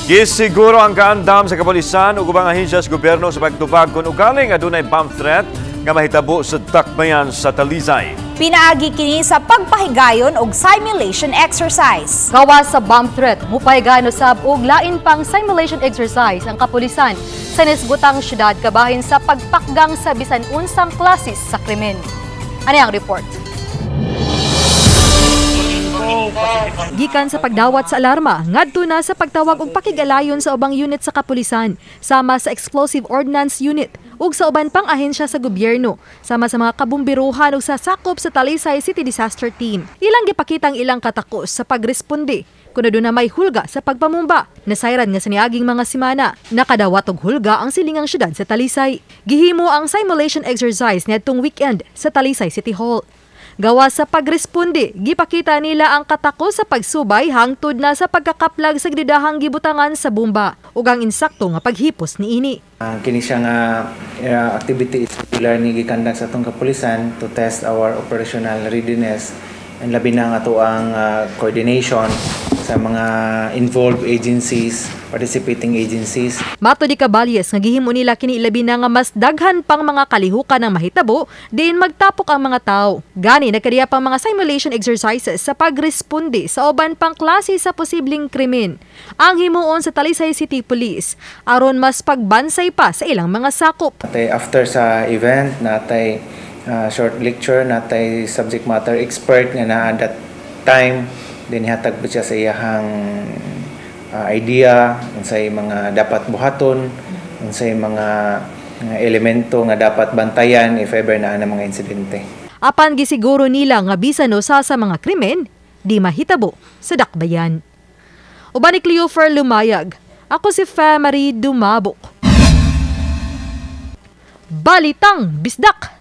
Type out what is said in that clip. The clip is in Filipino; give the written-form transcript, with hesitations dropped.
Gisiguro ang kaandam sa kapulisan ug ubang ahensya sa gobyerno sa pagtubag kung ugaling adunay bomb threat nga mahitabo sa dakbayan sa Talisay. Pinaagi kini sa pagpahigayon og simulation exercise. Gawas sa bomb threat, mupahigayon usab og lain pang simulation exercise ang kapulisan sa nisgutang syudad kabahin sa pagpakgang sa bisan unsang klases sa krimen. Ano ang report? Gikan sa pagdawat sa alarma, ngadto na sa pagtawag og pakigalayon sa ubang unit sa kapulisan, sama sa Explosive Ordnance Unit ug sa uban pang ahensya sa gobyerno, sama sa mga kabumbiruhan ug sa sakop sa Talisay City Disaster Team. Ilang gipakitang ilang katakos sa pagresponde kuno do na may hulga sa pagpamumba. Nasayran nga sa niaging mga semana, nakadawat og hulga ang silingang syudad sa Talisay. Gihimo ang simulation exercise niadtong weekend sa Talisay City Hall. Gawas sa pagresponde, gipakita nila ang katakos sa pagsubay hangtod na sa pagkakaplag sa gididahang gibutangan sa bomba ug ang insakto nga paghipos niini. Kini siya nga activity is regular ni gikandak sa atong kapulisan to test our operational readiness and labi na nga ato ang coordination sa mga involved agencies, participating agencies. Mato di Caballes nga gihimo nila kini ilabi na nga mas daghan pang mga kalihukan ang mahitabo diin magtapok ang mga tao. Gani nagkadiya pang mga simulation exercises sa pagresponde sa uban pang klase sa posibleng krimen. Ang himuon sa Talisay City Police aron mas pagbansay pa sa ilang mga sakop. After sa event natay short lecture, natay subject matter expert nga na that time din hatag po siya sa iyahang idea unsay mga dapat buhaton, unsay mga elemento nga dapat bantayan if ever na mga insidente. Apan gisiguro nila nga bisan usa sa mga krimen di mahitabo sa dakbayan. Uban ni Cleofer Lumayag, ako si Marie Dumabok. Balitang Bisdak.